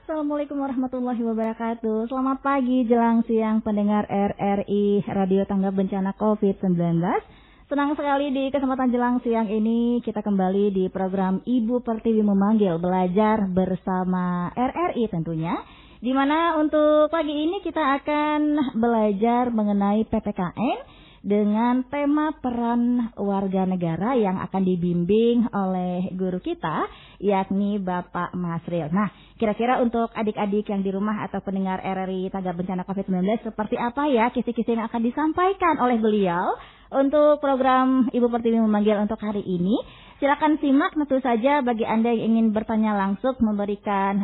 Assalamualaikum warahmatullahi wabarakatuh. Selamat pagi jelang siang pendengar RRI Radio Tanggap Bencana COVID-19. Senang sekali di kesempatan jelang siang ini kita kembali di program Ibu Pertiwi Memanggil Belajar bersama RRI tentunya. Di mana untuk pagi ini kita akan belajar mengenai PPKN dengan tema peran warga negara yang akan dibimbing oleh guru kita, yakni Bapak Masril. Nah, kira-kira untuk adik-adik yang di rumah atau pendengar RRI Tanggap Bencana COVID-19, seperti apa ya kisi-kisi yang akan disampaikan oleh beliau untuk program Ibu Pertiwi Memanggil untuk hari ini? Silakan simak, tentu saja bagi Anda yang ingin bertanya langsung, memberikan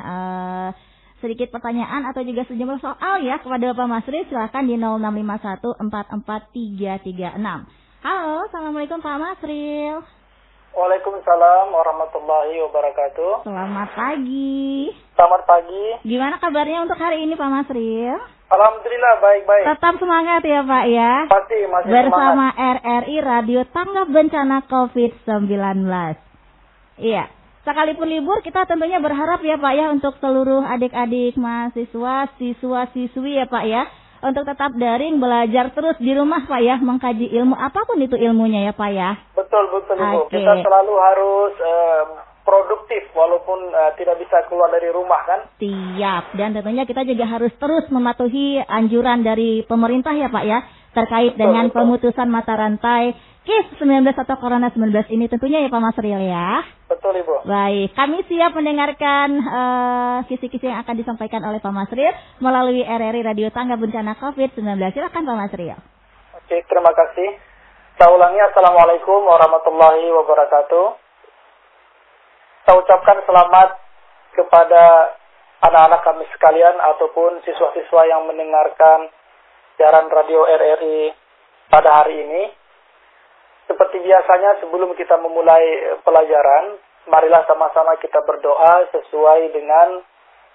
sedikit pertanyaan atau juga sejumlah soal ya kepada Bapak Masril, silakan di 0651443336. Halo, Assalamualaikum Pak Masril. Waalaikumsalam warahmatullahi wabarakatuh. Selamat pagi. Selamat pagi. Gimana kabarnya untuk hari ini Pak Masril? Alhamdulillah baik-baik. Tetap semangat ya Pak ya. Pasti masih bersama semangat. RRI Radio Tanggap Bencana COVID-19. Iya. Sekalipun libur, kita tentunya berharap ya Pak ya untuk seluruh adik-adik mahasiswa, siswa-siswi ya Pak ya, untuk tetap daring, belajar terus di rumah Pak ya, mengkaji ilmu apapun itu ilmunya ya Pak ya. Betul Ibu. Okay. Kita selalu harus produktif walaupun tidak bisa keluar dari rumah kan. Siap, dan tentunya kita juga harus terus mematuhi anjuran dari pemerintah ya Pak ya, terkait dengan pemutusan mata rantai COVID-19 atau Corona 19 ini tentunya ya Pak Masril ya. Betul Ibu. Baik, kami siap mendengarkan kisi-kisi yang akan disampaikan oleh Pak Masril melalui RRI Radio Tanggap Bencana COVID-19. Silakan Pak Masril. Oke, terima kasih. Saya ulangi, Assalamualaikum warahmatullahi wabarakatuh. Saya ucapkan selamat kepada anak-anak kami sekalian ataupun siswa-siswa yang mendengarkan siaran radio RRI pada hari ini. Seperti biasanya sebelum kita memulai pelajaran, marilah sama-sama kita berdoa sesuai dengan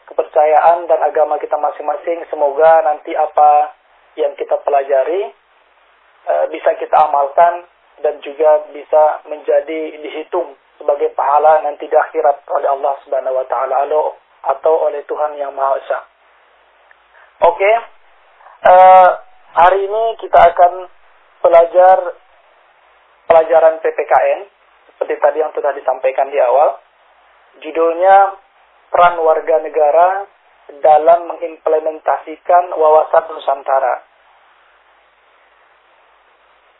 kepercayaan dan agama kita masing-masing. Semoga nanti apa yang kita pelajari bisa kita amalkan dan juga bisa menjadi dihitung sebagai pahala nanti di akhirat oleh Allah Subhanahu wa taala atau oleh Tuhan Yang Maha Esa. Oke. Hari ini kita akan belajar pelajaran PPKN seperti tadi yang sudah disampaikan di awal. Judulnya peran warga negara dalam mengimplementasikan wawasan Nusantara.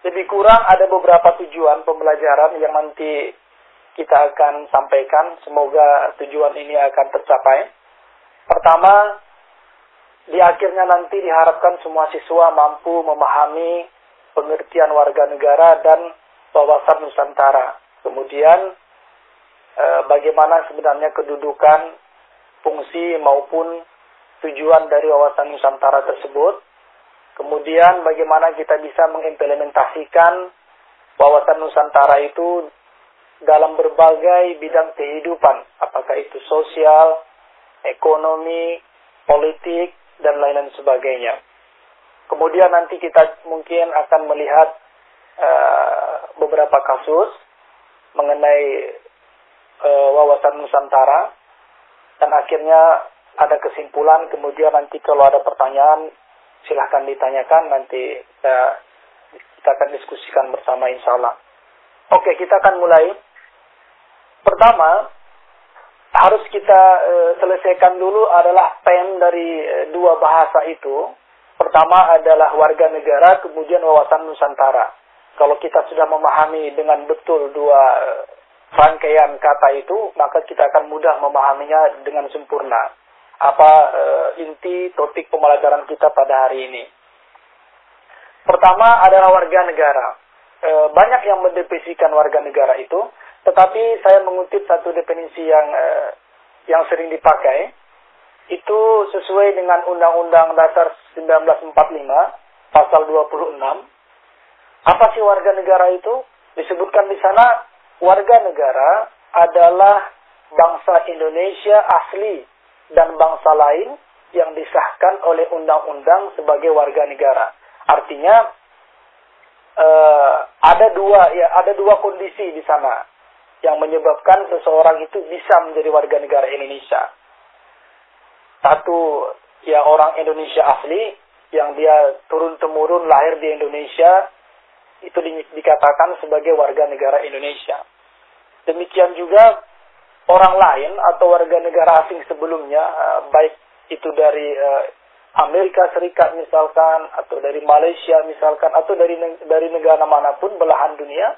Lebih kurang ada beberapa tujuan pembelajaran yang nanti kita akan sampaikan. Semoga tujuan ini akan tercapai. Pertama, di akhirnya nanti diharapkan semua siswa mampu memahami pengertian warga negara dan wawasan Nusantara. Kemudian bagaimana sebenarnya kedudukan, fungsi maupun tujuan dari wawasan Nusantara tersebut. Kemudian bagaimana kita bisa mengimplementasikan wawasan Nusantara itu dalam berbagai bidang kehidupan, apakah itu sosial, ekonomi, politik, dan lain-lain sebagainya. Kemudian nanti kita mungkin akan melihat beberapa kasus mengenai wawasan Nusantara, dan akhirnya ada kesimpulan. Kemudian nanti kalau ada pertanyaan silahkan ditanyakan, nanti kita akan diskusikan bersama insya Allah. Oke, kita akan mulai. Pertama, harus kita selesaikan dulu adalah PEM dari dua bahasa itu. Pertama adalah warga negara, kemudian wawasan Nusantara. Kalau kita sudah memahami dengan betul dua rangkaian kata itu, maka kita akan mudah memahaminya dengan sempurna. Apa inti topik pembelajaran kita pada hari ini? Pertama adalah warga negara. Banyak yang mendefinisikan warga negara itu, tetapi saya mengutip satu definisi yang sering dipakai. Itu sesuai dengan Undang-Undang Dasar 1945, pasal 26. Apa sih warga negara itu? Disebutkan di sana, warga negara adalah bangsa Indonesia asli dan bangsa lain yang disahkan oleh undang-undang sebagai warga negara. Artinya ada dua kondisi di sana. yang menyebabkan seseorang itu bisa menjadi warga negara Indonesia. Satu, ya orang Indonesia asli yang dia turun-temurun lahir di Indonesia, itu dikatakan sebagai warga negara Indonesia. Demikian juga orang lain atau warga negara asing sebelumnya, baik itu dari Amerika Serikat misalkan, atau dari Malaysia misalkan, atau dari negara manapun belahan dunia,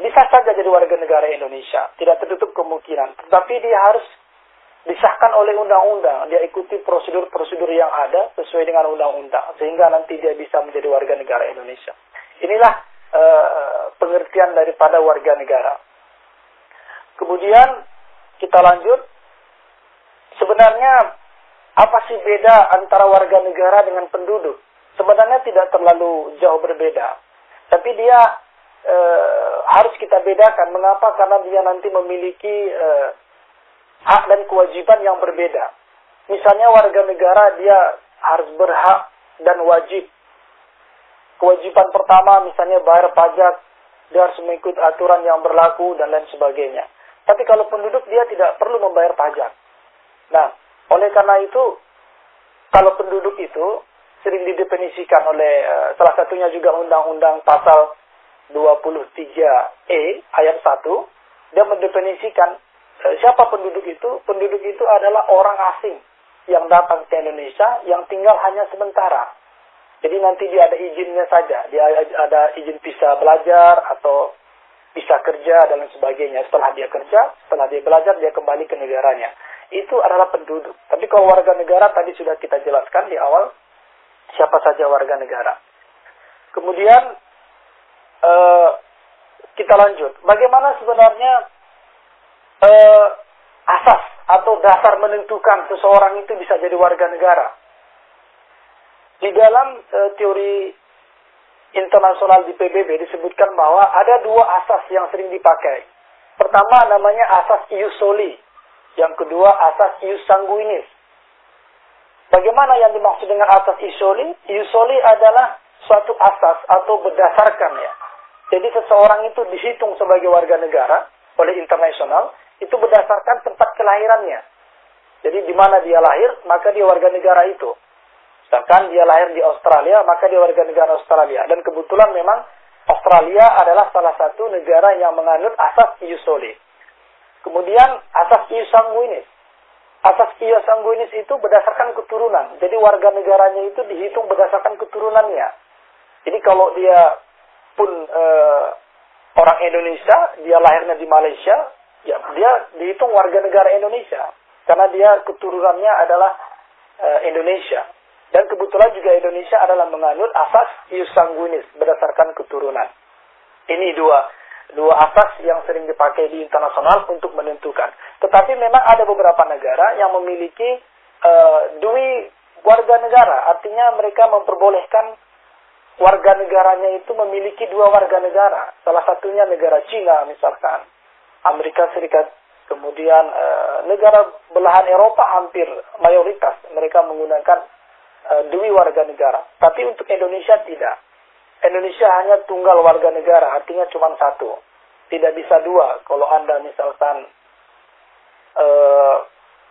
bisa saja jadi warga negara Indonesia. Tidak tertutup kemungkinan. Tetapi dia harus disahkan oleh undang-undang. Dia ikuti prosedur-prosedur yang ada sesuai dengan undang-undang. Sehingga nanti dia bisa menjadi warga negara Indonesia. Inilah pengertian daripada warga negara. Kemudian kita lanjut. Sebenarnya apa sih beda antara warga negara dengan penduduk? Sebenarnya tidak terlalu jauh berbeda. Tapi dia harus kita bedakan. Mengapa? Karena dia nanti memiliki hak dan kewajiban yang berbeda. Misalnya warga negara dia harus berhak dan wajib. Kewajiban pertama misalnya bayar pajak, dia harus mengikuti aturan yang berlaku dan lain sebagainya. Tapi kalau penduduk dia tidak perlu membayar pajak. Nah, oleh karena itu, kalau penduduk itu sering didefinisikan oleh salah satunya juga Undang-Undang Pasal 23E ayat 1, dia mendefinisikan siapa penduduk itu? Penduduk itu adalah orang asing yang datang ke Indonesia yang tinggal hanya sementara. Jadi nanti dia ada izinnya saja, dia ada izin bisa belajar atau bisa kerja dan lain sebagainya. Setelah dia kerja, setelah dia belajar, dia kembali ke negaranya. Itu adalah penduduk. Tapi kalau warga negara tadi sudah kita jelaskan di awal, siapa saja warga negara. Kemudian kita lanjut. Bagaimana sebenarnya asas atau dasar menentukan seseorang itu bisa jadi warga negara? Di dalam teori internasional di PBB disebutkan bahwa ada dua asas yang sering dipakai. Pertama namanya asas ius soli. Yang kedua asas ius sanguinis. Bagaimana yang dimaksud dengan asas ius soli? Ius soli adalah suatu asas atau berdasarkan ya. Jadi seseorang itu dihitung sebagai warga negara oleh internasional itu berdasarkan tempat kelahirannya. Jadi di mana dia lahir, maka dia warga negara itu. Misalkan dia lahir di Australia, maka dia warga negara Australia. Dan kebetulan memang Australia adalah salah satu negara yang menganut asas ius soli. Kemudian asas ius sanguinis. Asas ius sanguinis itu berdasarkan keturunan. Jadi warga negaranya itu dihitung berdasarkan keturunannya. Jadi kalau dia pun orang Indonesia, dia lahirnya di Malaysia, ya dia dihitung warga negara Indonesia. Karena dia keturunannya adalah Indonesia. Dan kebetulan juga Indonesia adalah menganut asas ius sanguinis berdasarkan keturunan. Ini dua asas yang sering dipakai di internasional untuk menentukan. Tetapi memang ada beberapa negara yang memiliki dui warga negara. Artinya mereka memperbolehkan warga negaranya itu memiliki dua warga negara. Salah satunya negara Cina misalkan, Amerika Serikat. Kemudian negara belahan Eropa hampir mayoritas mereka menggunakan dui warga negara. Tapi untuk Indonesia tidak. Indonesia hanya tunggal warga negara, artinya cuma satu. Tidak bisa dua. Kalau Anda misalkan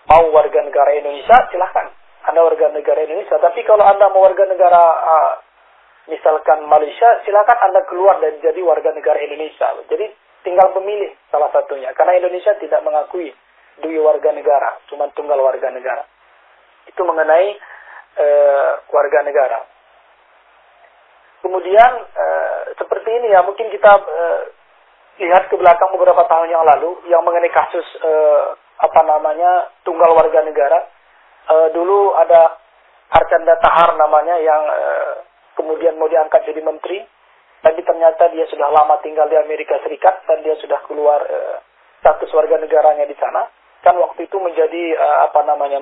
mau warga negara Indonesia, silahkan. Anda warga negara Indonesia. Tapi kalau Anda mau warga negara misalkan Malaysia, silahkan Anda keluar dan jadi warga negara Indonesia. Jadi tinggal memilih salah satunya. Karena Indonesia tidak mengakui dui warga negara, cuma tunggal warga negara. Itu mengenai warga negara. Kemudian seperti ini ya, mungkin kita lihat ke belakang beberapa tahun yang lalu yang mengenai kasus tunggal warga negara. Dulu ada Archandra Tahar namanya yang kemudian mau diangkat jadi menteri, tapi ternyata dia sudah lama tinggal di Amerika Serikat dan dia sudah keluar status warga negaranya di sana. Kan waktu itu menjadi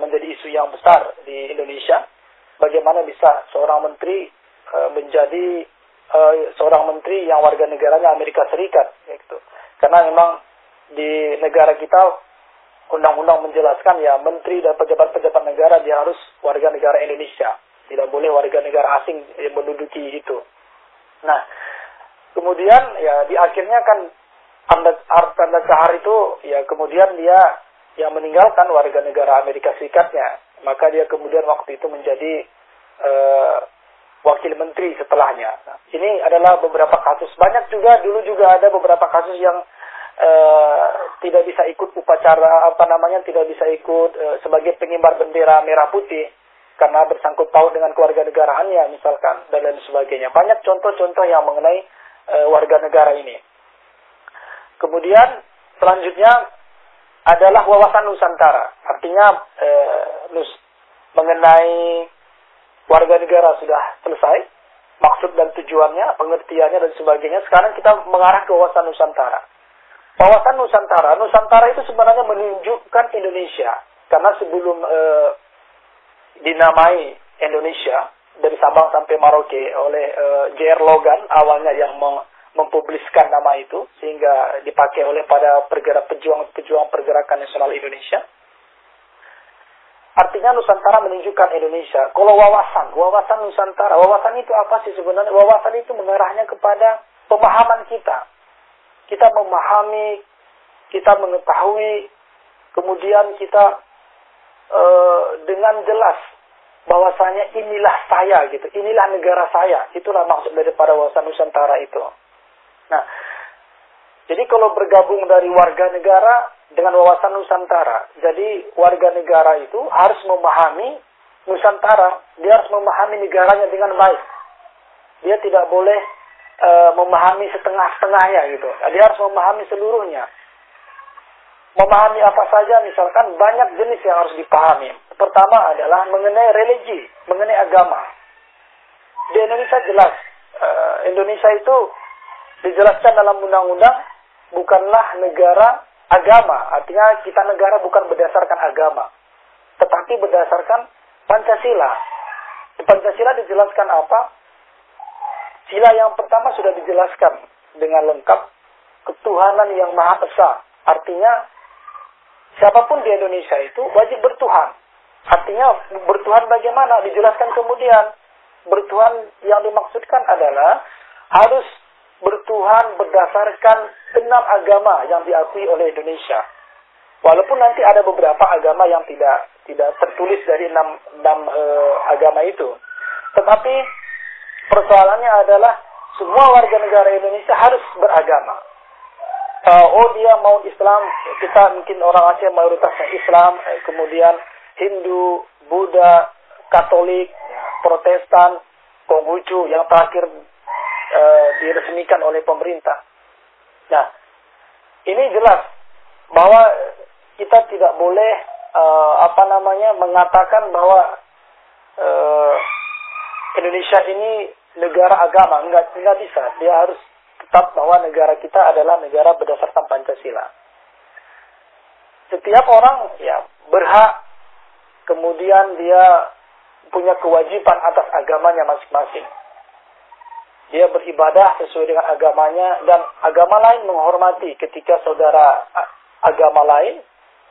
menjadi isu yang besar di Indonesia. Bagaimana bisa seorang menteri menjadi seorang menteri yang warga negaranya Amerika Serikat, gitu. Karena memang di negara kita undang-undang menjelaskan ya menteri dan pejabat-pejabat negara dia harus warga negara Indonesia, tidak boleh warga negara asing yang menduduki itu. Nah, kemudian ya di akhirnya kan Archandra Kahar itu ya kemudian dia yang meninggalkan warga negara Amerika Serikatnya, maka dia kemudian waktu itu menjadi wakil menteri setelahnya. Nah, ini adalah beberapa kasus. Banyak juga dulu juga ada beberapa kasus yang tidak bisa ikut upacara tidak bisa ikut sebagai pengibar bendera merah putih karena bersangkut paut dengan keluarga negaraannya misalkan dan lain sebagainya. Banyak contoh-contoh yang mengenai warga negara ini. Kemudian selanjutnya adalah wawasan Nusantara. Artinya mengenai warga negara sudah selesai, maksud dan tujuannya, pengertiannya dan sebagainya. Sekarang kita mengarah ke wawasan Nusantara. Wawasan Nusantara itu sebenarnya menunjukkan Indonesia. Karena sebelum dinamai Indonesia dari Sabang sampai Merauke oleh J.R. Logan awalnya yang mempubliskan nama itu sehingga dipakai oleh pada pejuang pergerakan nasional Indonesia. Artinya Nusantara menunjukkan Indonesia. Kalau wawasan Nusantara, wawasan itu apa sih sebenarnya? Wawasan itu mengarahnya kepada pemahaman kita. Kita memahami, kita mengetahui, kemudian kita dengan jelas bahwasanya inilah saya gitu, inilah negara saya. Itulah maksud daripada wawasan Nusantara itu. Nah, jadi kalau bergabung dari warga negara dengan wawasan Nusantara, jadi warga negara itu harus memahami Nusantara, dia harus memahami negaranya dengan baik. Dia tidak boleh memahami setengah-setengahnya gitu. Dia harus memahami seluruhnya. Memahami apa saja, misalkan banyak jenis yang harus dipahami. Pertama adalah mengenai religi, mengenai agama. Di Indonesia jelas, Indonesia itu dijelaskan dalam undang-undang bukanlah negara agama. Artinya kita negara bukan berdasarkan agama, tetapi berdasarkan Pancasila. Di Pancasila dijelaskan apa? Sila yang pertama sudah dijelaskan dengan lengkap, ketuhanan yang Maha Esa. Artinya siapapun di Indonesia itu wajib bertuhan. Artinya bertuhan bagaimana? Dijelaskan kemudian. Bertuhan yang dimaksudkan adalah harus bertuhan berdasarkan 6 agama yang diakui oleh Indonesia. Walaupun nanti ada beberapa agama yang tidak tertulis dari 6 agama itu. Tetapi persoalannya adalah semua warga negara Indonesia harus beragama. Dia mau Islam, kita mungkin orang Aceh mayoritasnya Islam, kemudian Hindu, Buddha, Katolik, Protestan, Konghucu yang terakhir diresmikan oleh pemerintah. Nah, ini jelas bahwa kita tidak boleh mengatakan bahwa Indonesia ini negara agama, enggak bisa. Dia harus tetap bahwa negara kita adalah negara berdasarkan Pancasila. Setiap orang ya berhak, kemudian dia punya kewajiban atas agamanya masing-masing. Dia beribadah sesuai dengan agamanya, dan agama lain menghormati ketika saudara agama lain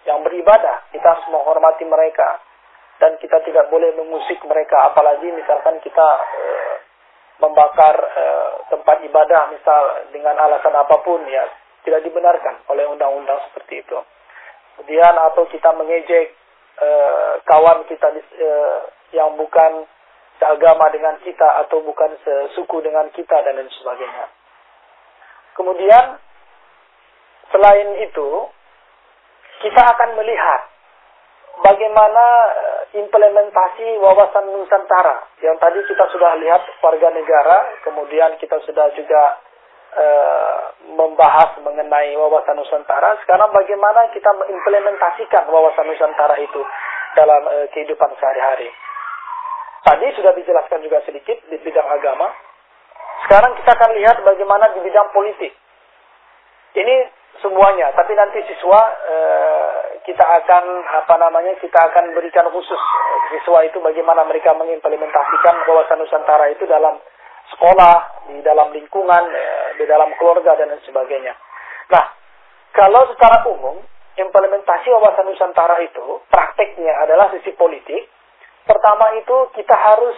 yang beribadah. Kita harus menghormati mereka, dan kita tidak boleh mengusik mereka, apalagi misalkan kita membakar tempat ibadah misal dengan alasan apapun, ya tidak dibenarkan oleh undang-undang seperti itu. Kemudian atau kita mengejek kawan kita yang bukan seagama dengan kita atau bukan sesuku dengan kita dan lain sebagainya. Kemudian selain itu kita akan melihat bagaimana implementasi wawasan Nusantara yang tadi kita sudah lihat warga negara, kemudian kita sudah juga membahas mengenai wawasan Nusantara. Sekarang bagaimana kita mengimplementasikan wawasan Nusantara itu dalam kehidupan sehari-hari. Tadi sudah dijelaskan juga sedikit di bidang agama. Sekarang kita akan lihat bagaimana di bidang politik. Ini semuanya, tapi nanti siswa kita akan berikan khusus siswa itu bagaimana mereka mengimplementasikan wawasan Nusantara itu dalam sekolah, di dalam lingkungan, di dalam keluarga dan lain sebagainya. Nah, kalau secara umum implementasi wawasan Nusantara itu prakteknya adalah sisi politik. Pertama itu kita harus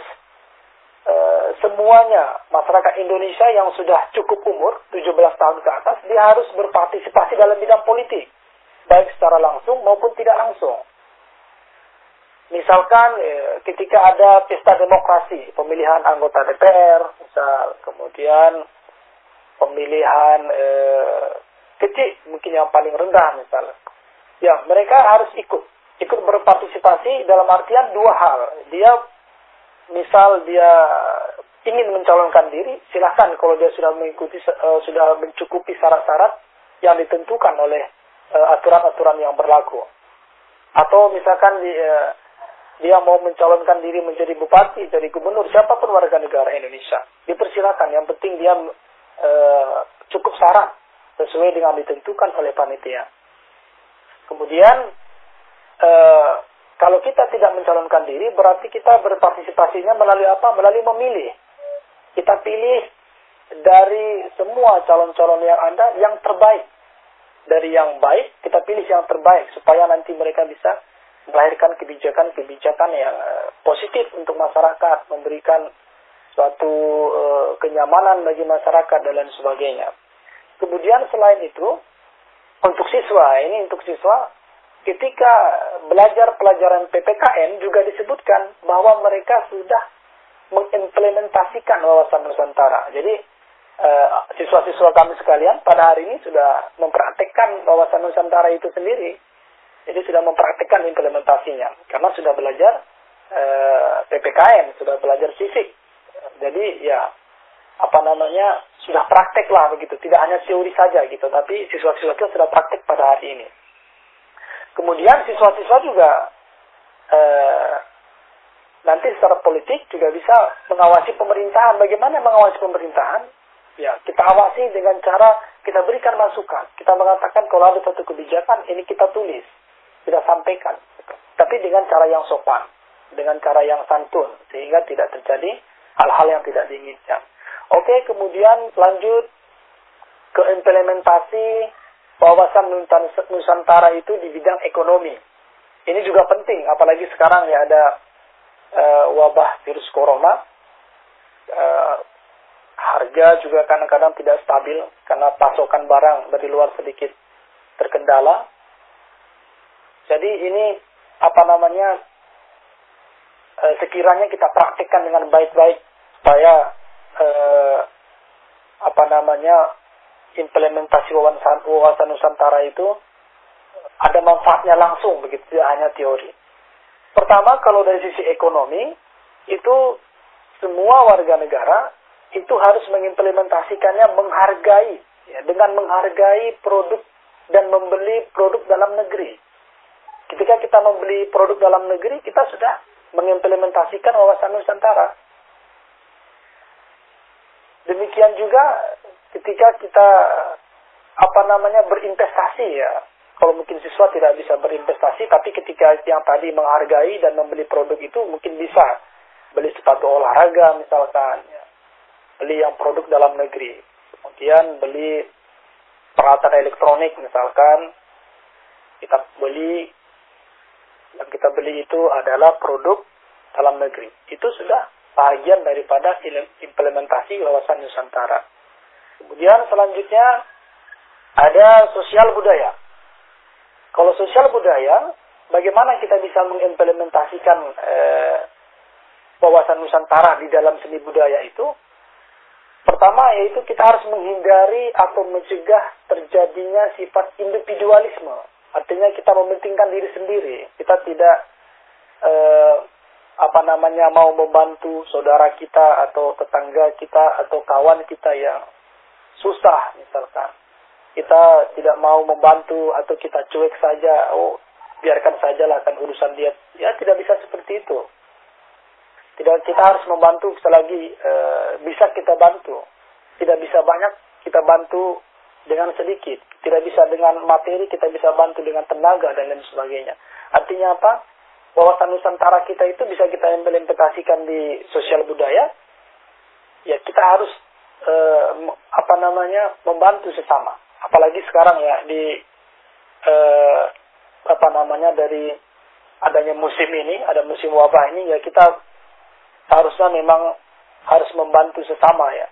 semuanya masyarakat Indonesia yang sudah cukup umur, 17 tahun ke atas, dia harus berpartisipasi dalam bidang politik, baik secara langsung maupun tidak langsung. Misalkan ketika ada pesta demokrasi, pemilihan anggota DPR, misal, kemudian pemilihan kecil, mungkin yang paling rendah misalnya. Ya, mereka harus ikut berpartisipasi dalam artian dua hal. Dia ingin mencalonkan diri, silahkan kalau dia sudah mencukupi syarat-syarat yang ditentukan oleh aturan-aturan yang berlaku. Atau misalkan dia mau mencalonkan diri menjadi bupati, jadi gubernur, siapapun warga negara Indonesia, dipersilakan. Yang penting dia cukup syarat sesuai dengan ditentukan oleh panitia. Kemudian kalau kita tidak mencalonkan diri, berarti kita berpartisipasinya melalui apa? Melalui memilih. Kita pilih dari semua calon-calon yang ada yang terbaik. Dari yang baik, kita pilih yang terbaik supaya nanti mereka bisa melahirkan kebijakan-kebijakan yang positif untuk masyarakat, memberikan suatu kenyamanan bagi masyarakat dan lain sebagainya. Kemudian selain itu, untuk siswa, ketika belajar pelajaran PPKN juga disebutkan bahwa mereka sudah mengimplementasikan wawasan Nusantara. Jadi siswa-siswa kami sekalian pada hari ini sudah mempraktekkan wawasan Nusantara itu sendiri. Jadi sudah mempraktikkan implementasinya karena sudah belajar PPKN, sudah belajar fisik. Jadi ya sudah praktek lah begitu, tidak hanya teori saja gitu, tapi siswa-siswa itu sudah praktek pada hari ini. Kemudian siswa-siswa juga nanti secara politik juga bisa mengawasi pemerintahan. Bagaimana mengawasi pemerintahan? Ya, kita awasi dengan cara kita berikan masukan. Kita mengatakan kalau ada satu kebijakan, ini kita tulis. Kita sampaikan, tapi dengan cara yang sopan, dengan cara yang santun, sehingga tidak terjadi hal-hal yang tidak diinginkan. Oke, kemudian lanjut ke implementasi wawasan Nusantara itu di bidang ekonomi. Ini juga penting, apalagi sekarang ya ada wabah virus corona. Harga juga kadang-kadang tidak stabil karena pasokan barang dari luar sedikit terkendala. Jadi ini sekiranya kita praktikkan dengan baik-baik supaya implementasi wawasan Nusantara itu ada manfaatnya langsung begitu, tidak hanya teori. Pertama, kalau dari sisi ekonomi itu semua warga negara itu harus mengimplementasikannya dengan menghargai produk dan membeli produk dalam negeri. Ketika kita membeli produk dalam negeri, kita sudah mengimplementasikan wawasan Nusantara. Demikian juga ketika kita berinvestasi ya. Kalau mungkin siswa tidak bisa berinvestasi, tapi ketika yang tadi menghargai dan membeli produk itu mungkin bisa beli sepatu olahraga misalkan, ya. Beli yang produk dalam negeri. Kemudian beli peralatan elektronik misalkan, yang kita beli itu adalah produk dalam negeri. Itu sudah bagian daripada implementasi wawasan Nusantara. Kemudian selanjutnya ada sosial budaya. Kalau sosial budaya, bagaimana kita bisa mengimplementasikan wawasan Nusantara di dalam seni budaya itu? Pertama yaitu kita harus menghindari atau mencegah terjadinya sifat individualisme. Artinya kita mementingkan diri sendiri. Kita tidak mau membantu saudara kita atau tetangga kita atau kawan kita yang susah misalkan. Kita tidak mau membantu atau kita cuek saja. Biarkan sajalah kan urusan dia. Ya tidak bisa seperti itu. Kita harus membantu selagi bisa kita bantu. Tidak bisa banyak kita bantu dengan sedikit. Tidak bisa dengan materi, kita bisa bantu dengan tenaga dan lain sebagainya. Artinya apa? Wawasan Nusantara kita itu bisa kita implementasikan di sosial budaya. Ya kita harus membantu sesama. Apalagi sekarang ya dari adanya musim ini, ada musim wabah ini, ya kita harusnya memang harus membantu sesama ya.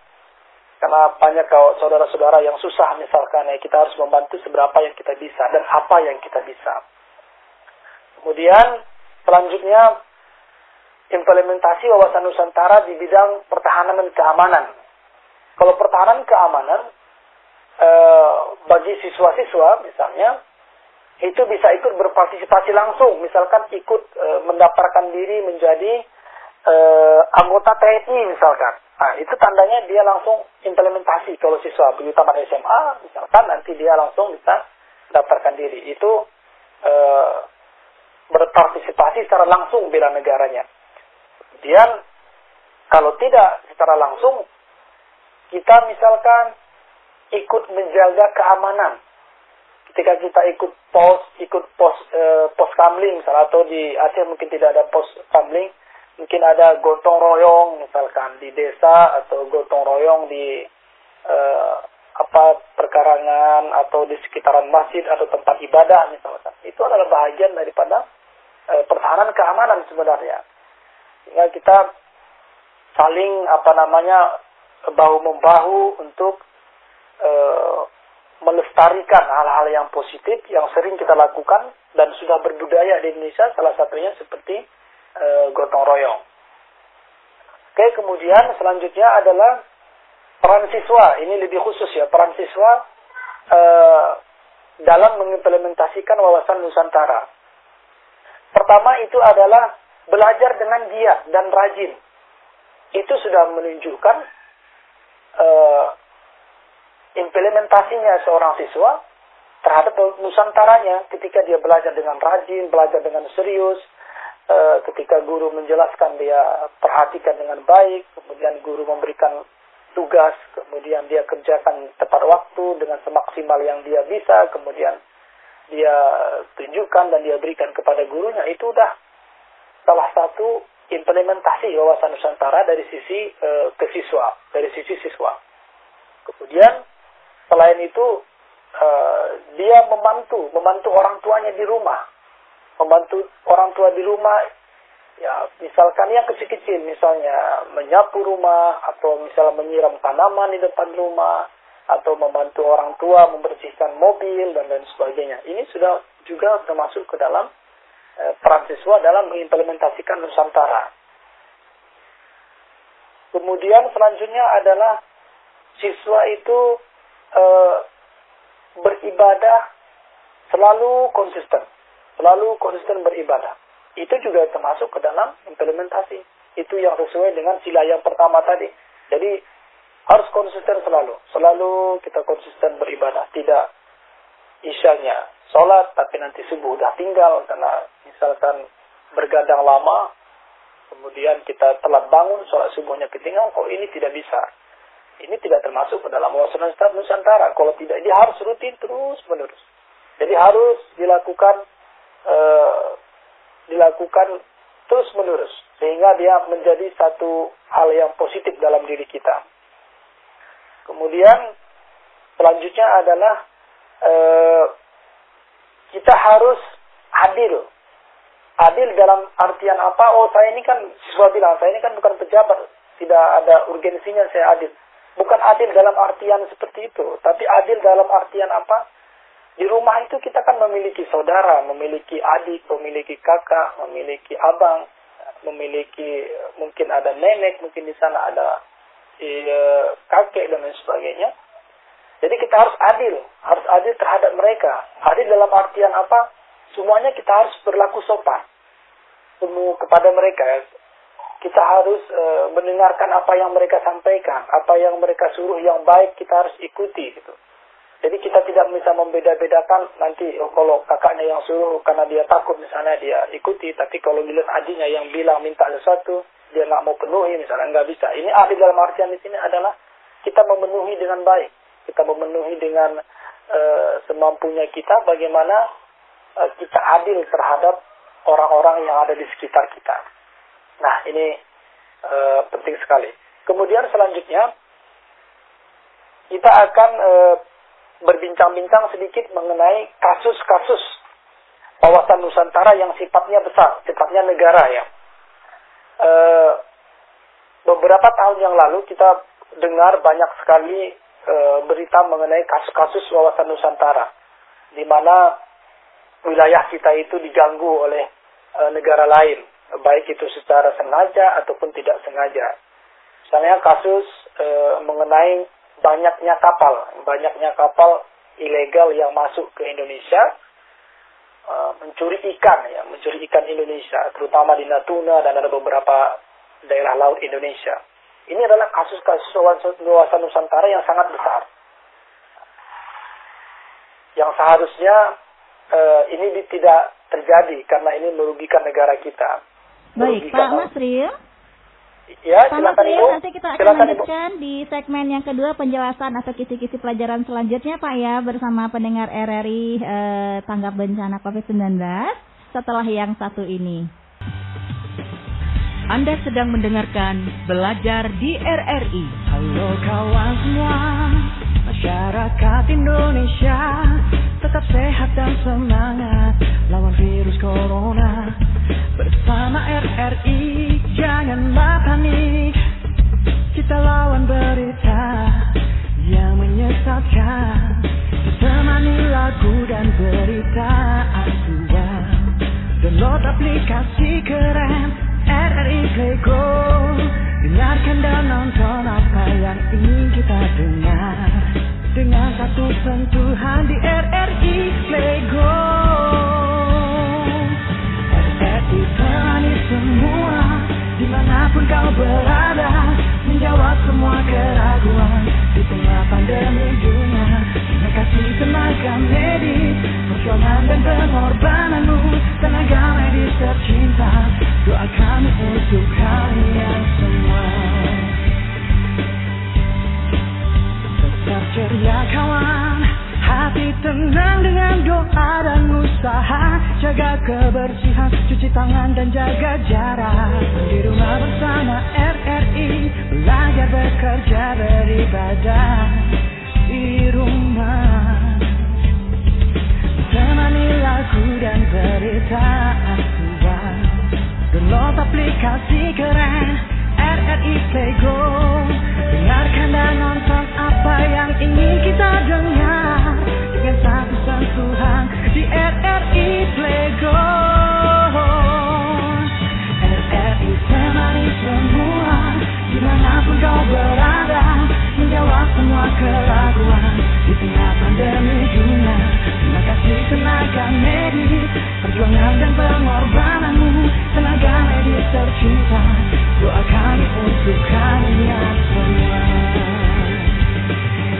Karena banyak kalau saudara-saudara yang susah misalkan ya, kita harus membantu seberapa yang kita bisa dan apa yang kita bisa. Kemudian selanjutnya implementasi wawasan Nusantara di bidang pertahanan dan keamanan. Kalau pertahanan keamanan bagi siswa-siswa misalnya itu bisa ikut berpartisipasi langsung, misalkan ikut mendaftarkan diri menjadi anggota TNI misalkan. Nah, itu tandanya dia langsung implementasi. Kalau siswa begitu tamat SMA misalkan, nanti dia langsung bisa daftarkan diri. Itu berpartisipasi secara langsung bela negaranya. Kemudian kalau tidak secara langsung, kita misalkan ikut menjaga keamanan. Ketika kita ikut pos kamling misalnya, atau di Aceh mungkin tidak ada pos kamling, mungkin ada gotong royong misalkan di desa, atau gotong royong di perkarangan atau di sekitaran masjid atau tempat ibadah misalkan. Itu adalah bahagian daripada pertahanan keamanan sebenarnya. Sehingga kita saling bahu-membahu untuk melestarikan hal-hal yang positif yang sering kita lakukan dan sudah berbudaya di Indonesia, salah satunya seperti gotong royong. Oke, kemudian selanjutnya adalah peran siswa. Ini lebih khusus ya, peran siswa dalam mengimplementasikan wawasan Nusantara. Pertama itu adalah belajar dengan giat dan rajin. Itu sudah menunjukkan implementasinya seorang siswa terhadap Nusantaranya. Ketika dia belajar dengan rajin, belajar dengan serius, ketika guru menjelaskan dia perhatikan dengan baik, kemudian guru memberikan tugas, kemudian dia kerjakan tepat waktu dengan semaksimal yang dia bisa, kemudian dia tunjukkan dan dia berikan kepada gurunya, itu udah salah satu implementasi wawasan Nusantara dari sisi ke siswa, dari sisi siswa. Kemudian selain itu dia membantu orang tuanya di rumah, membantu orang tua di rumah, ya misalkan yang kecil-kecil, misalnya menyapu rumah atau misalnya menyiram tanaman di depan rumah, atau membantu orang tua membersihkan mobil dan lain sebagainya. Ini sudah juga termasuk ke dalam peran siswa dalam mengimplementasikan Nusantara. Kemudian selanjutnya adalah siswa itu beribadah selalu konsisten beribadah. Itu juga termasuk ke dalam implementasi. Itu yang sesuai dengan sila yang pertama tadi. Jadi harus konsisten selalu kita konsisten beribadah. Tidak isyanya sholat tapi nanti subuh udah tinggal karena misalkan bergadang lama, kemudian kita telat bangun, sholat subuhnya ketinggalan. Kalau ini tidak bisa, ini tidak termasuk ke dalam wawasan Nusantara. Kalau tidak, dia harus rutin terus menerus. Jadi harus dilakukan terus menerus sehingga dia menjadi satu hal yang positif dalam diri kita. Kemudian selanjutnya adalah kita harus adil. Adil dalam artian apa? Oh, saya ini kan, siswa bilang, saya ini kan bukan pejabat, tidak ada urgensinya saya adil. Bukan adil dalam artian seperti itu, tapi adil dalam artian apa? Di rumah itu kita kan memiliki saudara, memiliki adik, memiliki kakak, memiliki abang, memiliki mungkin ada nenek, mungkin di sana ada kakek dan lain sebagainya. Jadi kita harus adil terhadap mereka. Adil dalam artian apa? Semuanya kita harus berlaku sopan kepada mereka. Kita harus mendengarkan apa yang mereka sampaikan, apa yang mereka suruh yang baik kita harus ikuti gitu. Jadi kita tidak bisa membeda-bedakan nanti kalau kakaknya yang suruh karena dia takut misalnya dia ikuti, tapi kalau dilihat adiknya yang bilang minta sesuatu dia nggak mau penuhi misalnya, nggak bisa. Ini adil dalam artian di sini adalah kita memenuhi dengan baik, kita memenuhi dengan semampunya kita, bagaimana kita adil terhadap orang-orang yang ada di sekitar kita. Nah, ini penting sekali. Kemudian selanjutnya kita akan berbincang-bincang sedikit mengenai kasus-kasus wawasan Nusantara yang sifatnya besar, sifatnya negara ya. beberapa tahun yang lalu kita dengar banyak sekali berita mengenai kasus-kasus wawasan Nusantara, di mana wilayah kita itu diganggu oleh negara lain, baik itu secara sengaja ataupun tidak sengaja. Misalnya kasus mengenai banyaknya kapal ilegal yang masuk ke Indonesia, mencuri ikan Indonesia, terutama di Natuna dan ada beberapa daerah laut Indonesia. Ini adalah kasus-kasus wawasan Nusantara yang sangat besar, yang seharusnya ini tidak terjadi karena ini merugikan negara kita. Baik, Pak Masril. Ya, Pak silakan Masril, Ibu. nanti kita akan Silakan, lanjutkan Ibu. di segmen yang kedua, penjelasan atau kisi-kisi pelajaran selanjutnya Pak ya, bersama pendengar RRI tanggap bencana COVID-19 setelah yang satu ini. Anda sedang mendengarkan Belajar di RRI. Halo kawan semua, masyarakat Indonesia, tetap sehat dan semangat lawan virus corona. Bersama RRI, janganlah panik. Kita lawan berita yang menyesatkan. Temani lagu dan berita asuhan. Download aplikasi keren RRI Play Go. Dengarkan dan nonton apa yang ingin kita dengar dengan satu sentuhan di RRI Play Go. RRI temani semua dimanapun kau berada, menjawab semua keraguan di tengah pandemi dunia. Terima kasih tenaga medis, perjuangan dan pengorbananmu, tenaga medis tercinta. Doa kami untuk kalian semua. Tetap ceria kawan, hati tenang dengan doa dan usaha. Jaga kebersihan, cuci tangan dan jaga jarak. Di rumah bersama RRI, belajar bekerja beribadah di rumah. Temani lagu dan berita asuhan. Download aplikasi keren RRI Play Go. Dengarkan dan nonton apa yang ingin kita dengar dengan satu sentuhan di RRI Play Go. RRI temani semua dimanapun kau berada, menjawab semua keraguan di tengah pandemi dunia. Terima kasih tenaga medis, perjuangan dan pengorbananmu, tenaga medis tercinta. Doa kami untuk kalian semua.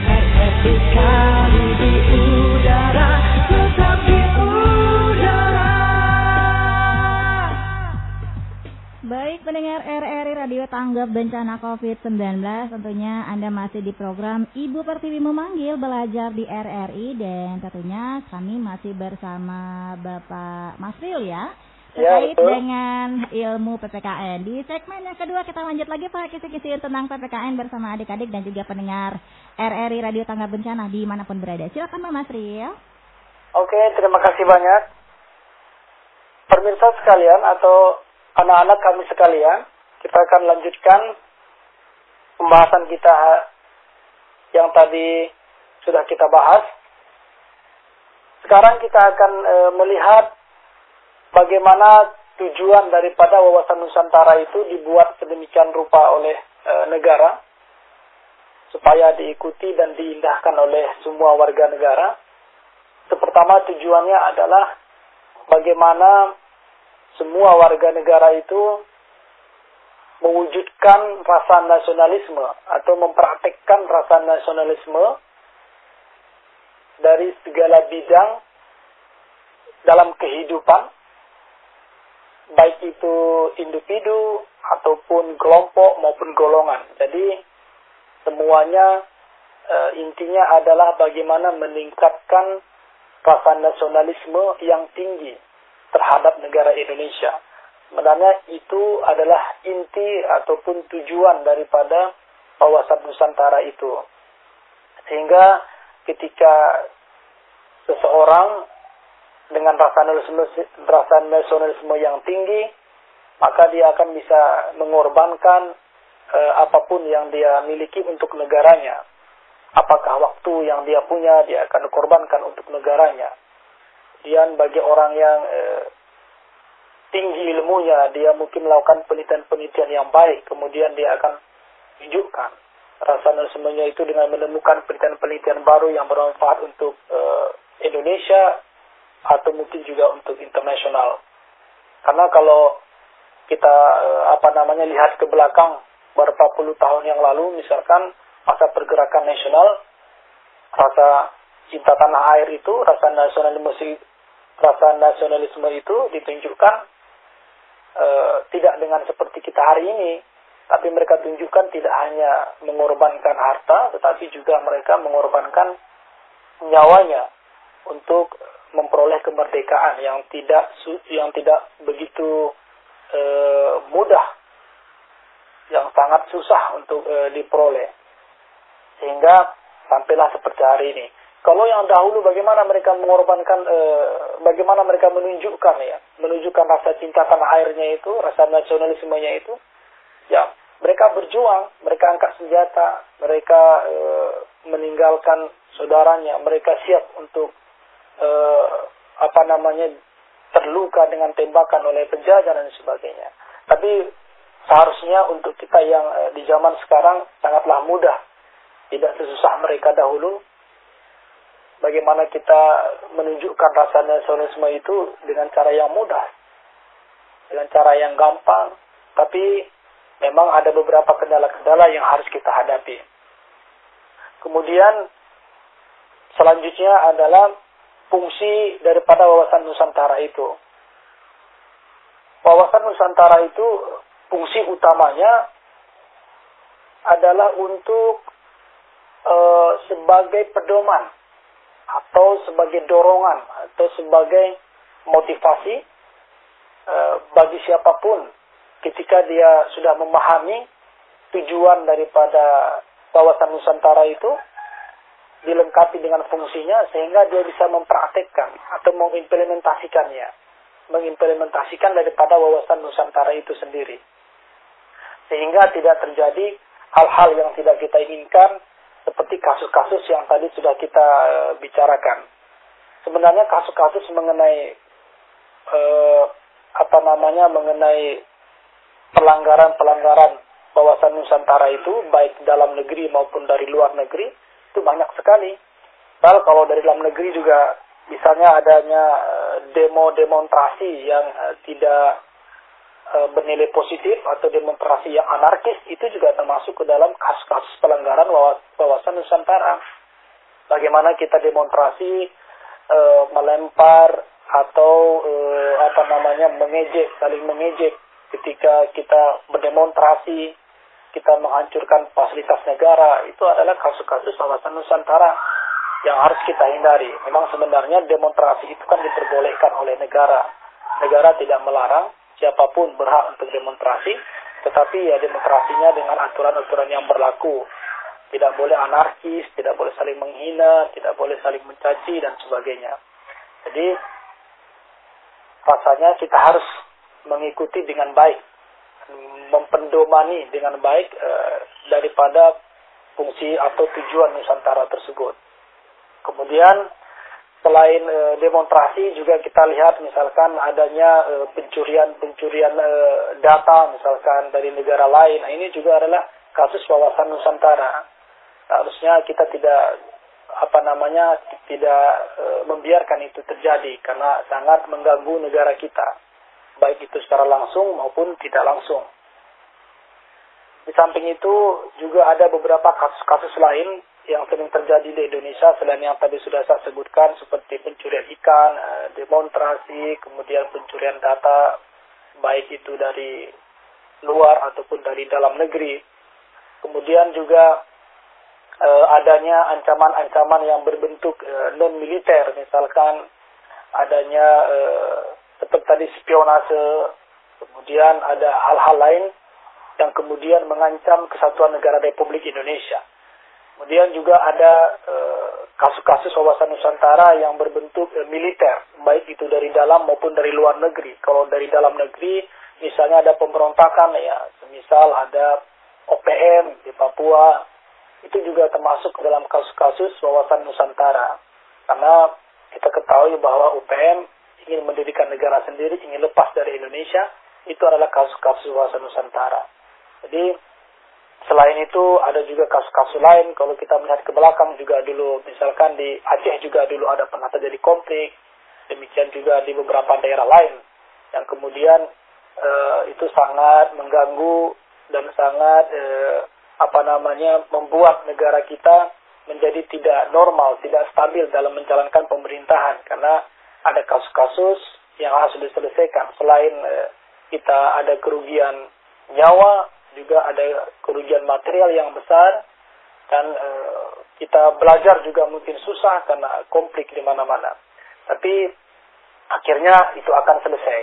RRI kami di udara, tetap di udara. Baik pendengar RRI Radio Tanggap Bencana COVID-19, tentunya Anda masih di program Ibu Pertiwi Memanggil Belajar di RRI, dan tentunya kami masih bersama Bapak Masril ya, terkait dengan ilmu PPKN. Di segmen yang kedua kita lanjut lagi Pak, kisi-kisi tentang PPKN bersama adik-adik dan juga pendengar RRI Radio Tanggap Bencana dimanapun berada. Silakan Pak Masril. Oke, terima kasih banyak. Pemirsa sekalian atau anak-anak kami sekalian, kita akan lanjutkan pembahasan kita yang tadi sudah kita bahas. Sekarang kita akan melihat bagaimana tujuan daripada wawasan Nusantara itu dibuat sedemikian rupa oleh negara supaya diikuti dan diindahkan oleh semua warga negara. Pertama, tujuannya adalah bagaimana semua warga negara itu mewujudkan rasa nasionalisme atau mempraktekkan rasa nasionalisme dari segala bidang dalam kehidupan, baik itu individu ataupun kelompok maupun golongan. Jadi semuanya intinya adalah bagaimana meningkatkan rasa nasionalisme yang tinggi terhadap negara Indonesia. Sebenarnya itu adalah inti ataupun tujuan daripada wawasan Nusantara itu. Sehingga ketika seseorang dengan rasa nasionalisme yang tinggi, maka dia akan bisa mengorbankan apapun yang dia miliki untuk negaranya. Apakah waktu yang dia punya dia akan korbankan untuk negaranya. Kemudian bagi orang yang tinggi ilmunya, dia mungkin melakukan penelitian-penelitian yang baik, kemudian dia akan tunjukkan rasa nasionalismenya itu dengan menemukan penelitian-penelitian baru yang bermanfaat untuk Indonesia atau mungkin juga untuk internasional. Karena kalau kita lihat ke belakang beberapa puluh tahun yang lalu, misalkan masa pergerakan nasional, rasa cinta tanah air itu, rasa nasionalisme itu ditunjukkan tidak dengan seperti kita hari ini, tapi mereka tunjukkan tidak hanya mengorbankan harta, tetapi juga mereka mengorbankan nyawanya untuk memperoleh kemerdekaan yang tidak begitu mudah, yang sangat susah untuk diperoleh, sehingga sampailah seperti hari ini. Kalau yang dahulu bagaimana mereka mengorbankan, bagaimana mereka menunjukkan rasa cinta tanah airnya itu, rasa nasionalismenya itu, ya mereka berjuang, mereka angkat senjata, mereka meninggalkan saudaranya, mereka siap untuk terluka dengan tembakan oleh penjajah dan sebagainya. Tapi seharusnya untuk kita yang di zaman sekarang sangatlah mudah, tidak sesusah mereka dahulu. Bagaimana kita menunjukkan rasa nasionalisme itu dengan cara yang mudah, dengan cara yang gampang, tapi memang ada beberapa kendala-kendala yang harus kita hadapi. Kemudian selanjutnya adalah fungsi daripada wawasan Nusantara itu. Wawasan Nusantara itu fungsi utamanya adalah untuk sebagai pedoman atau sebagai dorongan atau sebagai motivasi bagi siapapun ketika dia sudah memahami tujuan daripada wawasan Nusantara itu, dilengkapi dengan fungsinya sehingga dia bisa mempraktekkan atau mengimplementasikan daripada wawasan Nusantara itu sendiri, sehingga tidak terjadi hal-hal yang tidak kita inginkan seperti kasus-kasus yang tadi sudah kita bicarakan. Sebenarnya kasus-kasus mengenai mengenai pelanggaran wawasan Nusantara itu baik dalam negeri maupun dari luar negeri itu banyak sekali. Padahal kalau dari dalam negeri juga misalnya adanya demonstrasi yang tidak bernilai positif atau demonstrasi yang anarkis, itu juga termasuk ke dalam kasus-kasus pelanggaran wawasan Nusantara. Bagaimana kita demonstrasi, melempar atau saling mengejek ketika kita berdemonstrasi, kita menghancurkan fasilitas negara, itu adalah kasus-kasus wawasan Nusantara yang harus kita hindari. Memang sebenarnya demonstrasi itu kan diperbolehkan oleh negara. Negara tidak melarang, siapapun berhak untuk demonstrasi, tetapi ya demonstrasinya dengan aturan-aturan yang berlaku. Tidak boleh anarkis, tidak boleh saling menghina, tidak boleh saling mencaci, dan sebagainya. Jadi, rasanya kita harus mengikuti dengan baik, mempendomani dengan baik daripada fungsi atau tujuan Nusantara tersebut. Kemudian, selain demonstrasi juga kita lihat misalkan adanya pencurian data misalkan dari negara lain. Nah, ini juga adalah kasus wawasan Nusantara. Harusnya kita tidak membiarkan itu terjadi karena sangat mengganggu negara kita, baik itu secara langsung maupun tidak langsung. Di samping itu juga ada beberapa kasus-kasus lain yang sering terjadi di Indonesia selain yang tadi sudah saya sebutkan, seperti pencurian ikan, demonstrasi, kemudian pencurian data, baik itu dari luar ataupun dari dalam negeri. Kemudian juga adanya ancaman-ancaman yang berbentuk non-militer, misalkan adanya seperti tadi spionase, kemudian ada hal-hal lain yang kemudian mengancam kesatuan negara Republik Indonesia. Kemudian juga ada kasus-kasus wawasan Nusantara yang berbentuk militer, baik itu dari dalam maupun dari luar negeri. Kalau dari dalam negeri, misalnya ada pemberontakan ya, semisal ada OPM di Papua, itu juga termasuk dalam kasus-kasus wawasan Nusantara. Karena kita ketahui bahwa UPM ingin mendirikan negara sendiri, ingin lepas dari Indonesia, itu adalah kasus-kasus wawasan Nusantara. Jadi selain itu ada juga kasus-kasus lain. Kalau kita melihat ke belakang juga dulu, misalkan di Aceh juga dulu ada pernah terjadi konflik, demikian juga di beberapa daerah lain yang kemudian itu sangat mengganggu dan sangat membuat negara kita menjadi tidak normal, tidak stabil dalam menjalankan pemerintahan, karena ada kasus-kasus yang harus diselesaikan. Selain kita ada kerugian nyawa, juga ada kerugian material yang besar, dan kita belajar juga mungkin susah karena konflik di mana-mana. Tapi akhirnya itu akan selesai.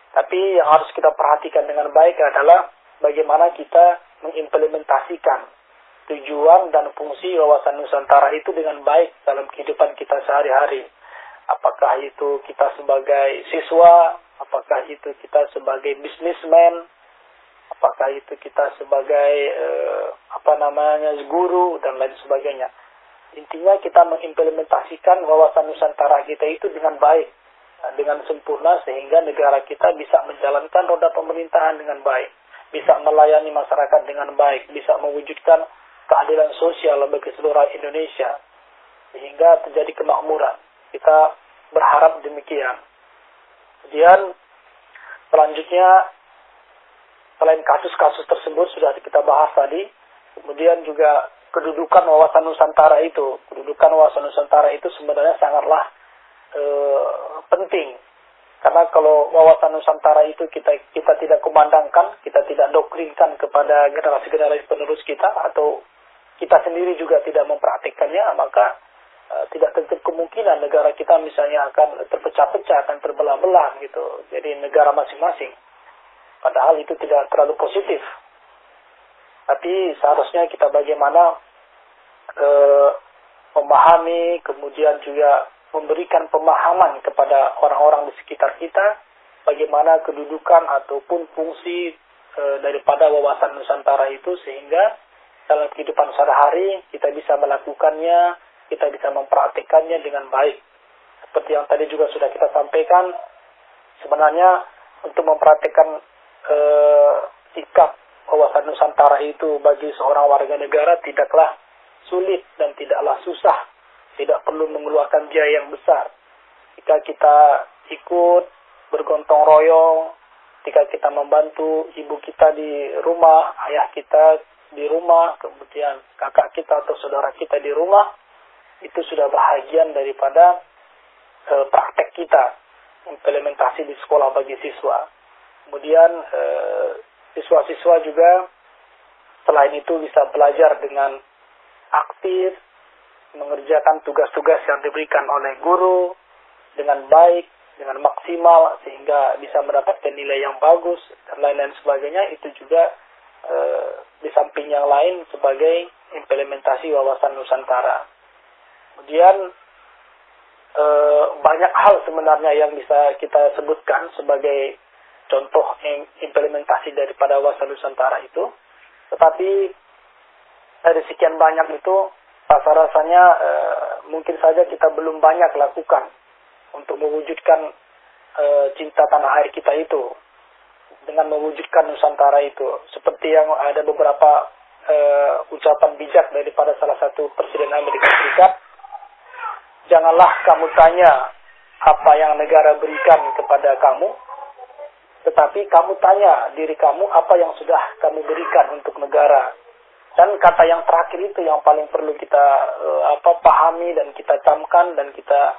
Tapi yang harus kita perhatikan dengan baik adalah bagaimana kita mengimplementasikan tujuan dan fungsi wawasan Nusantara itu dengan baik dalam kehidupan kita sehari-hari. Apakah itu kita sebagai siswa, apakah itu kita sebagai businessman, apakah itu kita sebagai guru dan lain sebagainya. Intinya kita mengimplementasikan wawasan Nusantara kita itu dengan baik, dengan sempurna, sehingga negara kita bisa menjalankan roda pemerintahan dengan baik, bisa melayani masyarakat dengan baik, bisa mewujudkan keadilan sosial bagi seluruh Indonesia, sehingga terjadi kemakmuran. Kita berharap demikian. Kemudian selanjutnya, selain kasus-kasus tersebut sudah kita bahas tadi, kemudian juga kedudukan wawasan Nusantara itu. Kedudukan wawasan Nusantara itu sebenarnya sangatlah penting. Karena kalau wawasan Nusantara itu kita tidak kumandangkan, kita tidak doktrinkan kepada generasi-generasi penerus kita, atau kita sendiri juga tidak mempraktikkannya, maka tidak tertutup kemungkinan negara kita misalnya akan terpecah-pecah, akan terbelah-belah gitu. Jadi negara masing-masing. Padahal itu tidak terlalu positif. Tapi seharusnya kita bagaimana memahami, kemudian juga memberikan pemahaman kepada orang-orang di sekitar kita, bagaimana kedudukan ataupun fungsi daripada wawasan Nusantara itu, sehingga dalam kehidupan sehari-hari kita bisa melakukannya, kita bisa mempraktikkannya dengan baik. Seperti yang tadi juga sudah kita sampaikan, sebenarnya untuk mempraktikkan sikap wawasan Nusantara itu bagi seorang warga negara tidaklah sulit dan tidaklah susah, tidak perlu mengeluarkan biaya yang besar. Jika kita ikut bergontong royong, jika kita membantu ibu kita di rumah, ayah kita di rumah, kemudian kakak kita atau saudara kita di rumah, itu sudah bahagian daripada praktek kita, implementasi di sekolah bagi siswa. Kemudian siswa-siswa juga selain itu bisa belajar dengan aktif, mengerjakan tugas-tugas yang diberikan oleh guru dengan baik, dengan maksimal, sehingga bisa mendapatkan nilai yang bagus dan lain-lain sebagainya. Itu juga di samping yang lain sebagai implementasi wawasan Nusantara. Kemudian banyak hal sebenarnya yang bisa kita sebutkan sebagai contoh implementasi daripada wawasan Nusantara itu. Tetapi dari sekian banyak itu, rasa-rasanya mungkin saja kita belum banyak lakukan untuk mewujudkan cinta tanah air kita itu, dengan mewujudkan Nusantara itu. Seperti yang ada beberapa ucapan bijak daripada salah satu Presiden Amerika Serikat, janganlah kamu tanya apa yang negara berikan kepada kamu, tetapi kamu tanya diri kamu apa yang sudah kamu berikan untuk negara. Dan kata yang terakhir itu yang paling perlu kita pahami dan kita camkan dan kita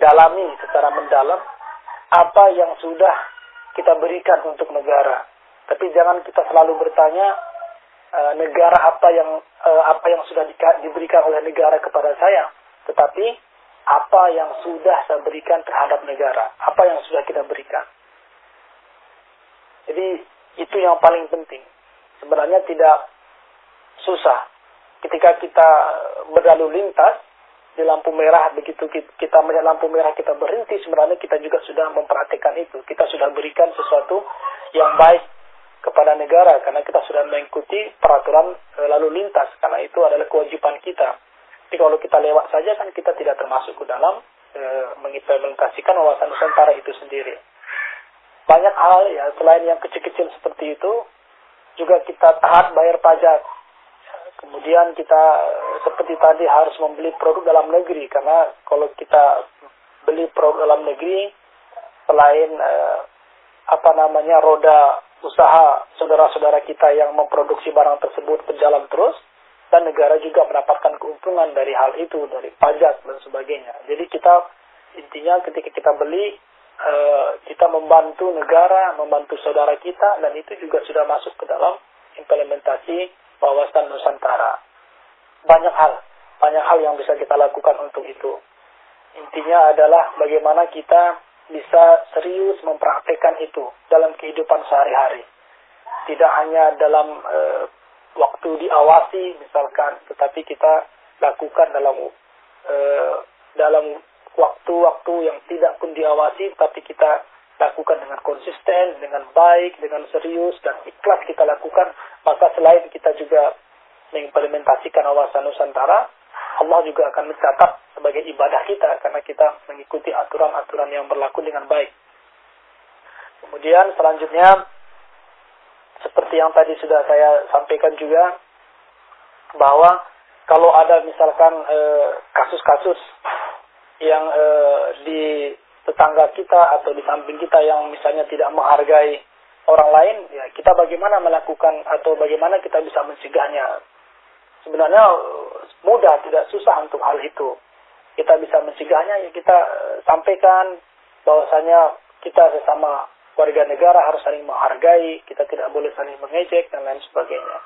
dalami secara mendalam, apa yang sudah kita berikan untuk negara. Tapi jangan kita selalu bertanya negara apa yang sudah diberikan oleh negara kepada saya, tetapi apa yang sudah saya berikan terhadap negara, apa yang sudah kita berikan. Jadi itu yang paling penting. Sebenarnya tidak susah. Ketika kita berlalu lintas di lampu merah, begitu kita melihat lampu merah kita berhenti, sebenarnya kita juga sudah memperhatikan itu. Kita sudah berikan sesuatu yang baik kepada negara karena kita sudah mengikuti peraturan lalu lintas, karena itu adalah kewajiban kita. Tapi kalau kita lewat saja kan kita tidak termasuk ke dalam mengimplementasikan wawasan Nusantara itu sendiri. Banyak hal ya, selain yang kecil-kecil seperti itu, juga kita taat bayar pajak. Kemudian kita seperti tadi harus membeli produk dalam negeri, karena kalau kita beli produk dalam negeri, selain roda usaha saudara-saudara kita yang memproduksi barang tersebut berjalan terus, dan negara juga mendapatkan keuntungan dari hal itu, dari pajak dan sebagainya. Jadi kita intinya ketika kita beli, kita membantu negara, membantu saudara kita, dan itu juga sudah masuk ke dalam implementasi wawasan Nusantara. Banyak hal yang bisa kita lakukan untuk itu. Intinya adalah bagaimana kita bisa serius mempraktekkan itu dalam kehidupan sehari-hari. Tidak hanya dalam waktu diawasi misalkan, tetapi kita lakukan dalam waktu-waktu yang tidak pun diawasi, tapi kita lakukan dengan konsisten, dengan baik, dengan serius dan ikhlas kita lakukan. Maka selain kita juga mengimplementasikan wawasan Nusantara, Allah juga akan mencatat sebagai ibadah kita karena kita mengikuti aturan-aturan yang berlaku dengan baik. Kemudian selanjutnya, seperti yang tadi sudah saya sampaikan juga, bahwa kalau ada misalkan kasus-kasus yang di tetangga kita atau di samping kita yang misalnya tidak menghargai orang lain, ya kita bagaimana melakukan atau bagaimana kita bisa mencegahnya. Sebenarnya mudah, tidak susah untuk hal itu. Kita bisa mencegahnya, ya kita sampaikan bahwasanya kita sesama warga negara harus saling menghargai, kita tidak boleh saling mengejek dan lain sebagainya.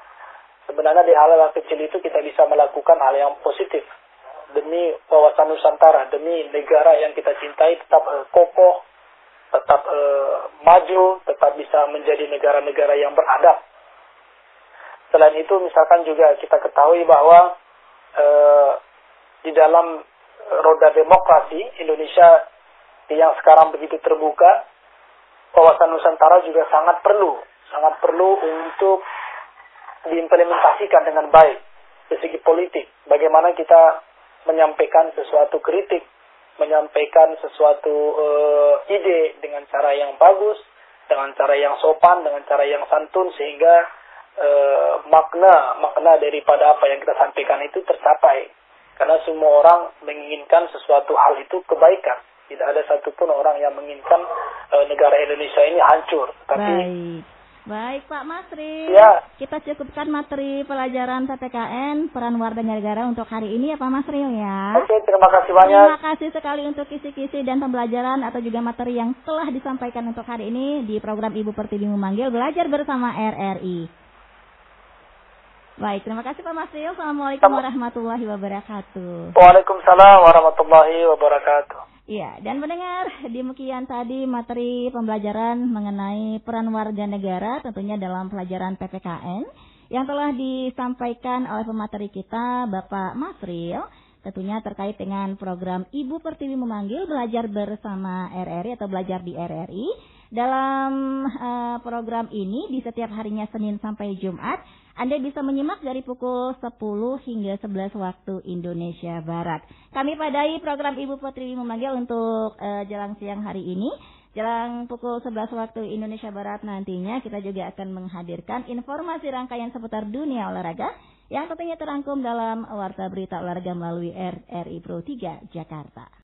Sebenarnya di hal-hal kecil itu kita bisa melakukan hal yang positif demi wawasan Nusantara, demi negara yang kita cintai tetap kokoh, tetap maju, tetap bisa menjadi negara-negara yang beradab. Selain itu misalkan juga kita ketahui bahwa di dalam roda demokrasi Indonesia yang sekarang begitu terbuka, wawasan Nusantara juga sangat perlu untuk diimplementasikan dengan baik dari segi politik. Bagaimana kita menyampaikan sesuatu kritik, menyampaikan sesuatu ide dengan cara yang bagus, dengan cara yang sopan, dengan cara yang santun, sehingga makna daripada apa yang kita sampaikan itu tercapai. Karena semua orang menginginkan sesuatu hal itu kebaikan. Tidak ada satupun orang yang menginginkan negara Indonesia ini hancur. Tapi Baik Pak Masri, ya, kita cukupkan materi pelajaran PPKN peran warga negara untuk hari ini ya Pak Masri ya. Oke, terima kasih banyak. Terima kasih sekali untuk kisi-kisi dan pembelajaran atau juga materi yang telah disampaikan untuk hari ini di program Ibu Pertiwi memanggil Belajar Bersama RRI. Baik, terima kasih Pak Masri. Assalamualaikum warahmatullahi wabarakatuh. Waalaikumsalam warahmatullahi wabarakatuh. Iya, dan mendengar demikian tadi materi pembelajaran mengenai peran warga negara tentunya dalam pelajaran PPKN yang telah disampaikan oleh pemateri kita Bapak Masril, tentunya terkait dengan program Ibu Pertiwi memanggil Belajar Bersama RRI atau Belajar di RRI. Dalam program ini di setiap harinya Senin sampai Jumat, Anda bisa menyimak dari pukul 10 hingga 11 waktu Indonesia Barat. Kami padai program Ibu Pertiwi memanggil untuk jelang siang hari ini. Jelang pukul 11 waktu Indonesia Barat nantinya kita juga akan menghadirkan informasi rangkaian seputar dunia olahraga yang tentunya terangkum dalam Warta Berita Olahraga melalui RRI Pro 3 Jakarta.